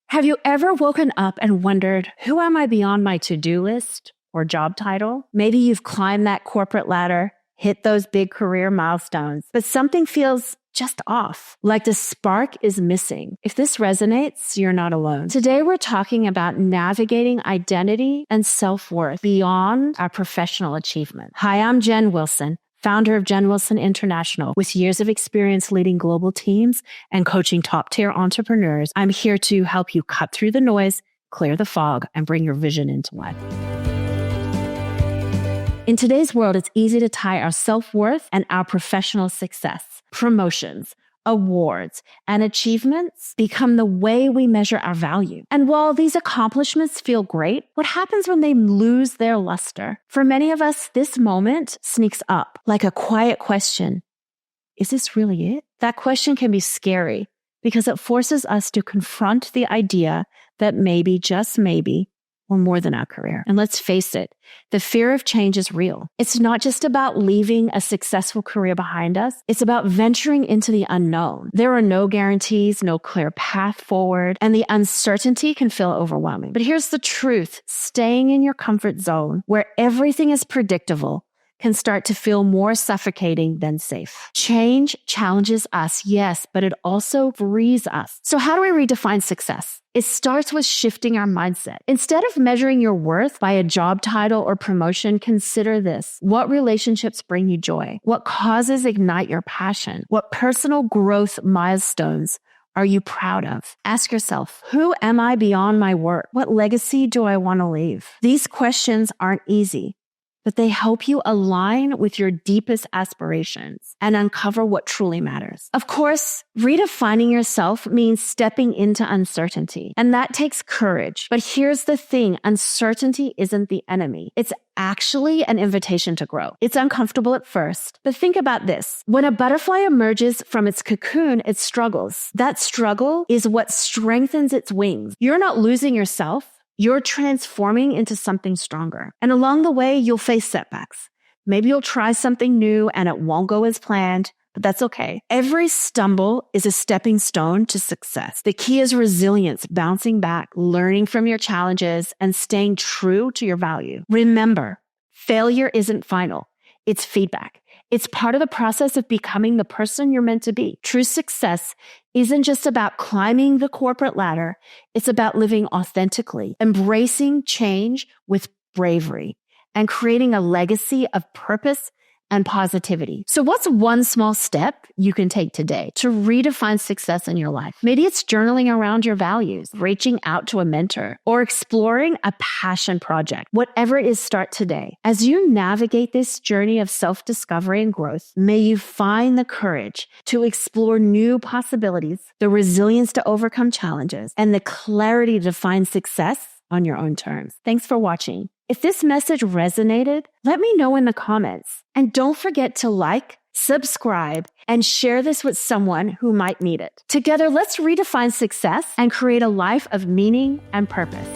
Have you ever woken up and wondered, who am I beyond my to-do list or job title? Maybe you've climbed that corporate ladder, hit those big career milestones, but something feels just off, like the spark is missing. If this resonates, you're not alone. Today, we're talking about navigating identity and self-worth beyond our professional achievement. Hi, I'm Jen Wilson, founder of Jen Wilson International. With years of experience leading global teams and coaching top-tier entrepreneurs, I'm here to help you cut through the noise, clear the fog, and bring your vision into life. In today's world, it's easy to tie our self-worth and our professional success. Promotions, awards, and achievements become the way we measure our value. And while these accomplishments feel great, what happens when they lose their luster? For many of us, this moment sneaks up like a quiet question. Is this really it? That question can be scary because it forces us to confront the idea that maybe, just maybe, we're more than our career. And let's face it, the fear of change is real. It's not just about leaving a successful career behind us. It's about venturing into the unknown. There are no guarantees, no clear path forward, and the uncertainty can feel overwhelming. But here's the truth. Staying in your comfort zone, where everything is predictable, can start to feel more suffocating than safe. Change challenges us, yes, but it also frees us. So how do we redefine success? It starts with shifting our mindset. Instead of measuring your worth by a job title or promotion, consider this. What relationships bring you joy? What causes ignite your passion? What personal growth milestones are you proud of? Ask yourself, who am I beyond my work? What legacy do I want to leave? These questions aren't easy, but they help you align with your deepest aspirations and uncover what truly matters. Of course, redefining yourself means stepping into uncertainty, and that takes courage. But here's the thing, uncertainty isn't the enemy. It's actually an invitation to grow. It's uncomfortable at first, but think about this. When a butterfly emerges from its cocoon, it struggles. That struggle is what strengthens its wings. You're not losing yourself. You're transforming into something stronger. And along the way, you'll face setbacks. Maybe you'll try something new and it won't go as planned, but that's okay. Every stumble is a stepping stone to success. The key is resilience, bouncing back, learning from your challenges, and staying true to your value. Remember, failure isn't final. It's feedback. It's part of the process of becoming the person you're meant to be. True success isn't just about climbing the corporate ladder. It's about living authentically, embracing change with bravery, and creating a legacy of purpose and positivity. So what's one small step you can take today to redefine success in your life? Maybe it's journaling around your values, reaching out to a mentor, or exploring a passion project. Whatever it is, start today. As you navigate this journey of self-discovery and growth, may you find the courage to explore new possibilities, the resilience to overcome challenges, and the clarity to define success on your own terms. Thanks for watching. If this message resonated, let me know in the comments. And don't forget to like, subscribe, and share this with someone who might need it. Together, let's redefine success and create a life of meaning and purpose.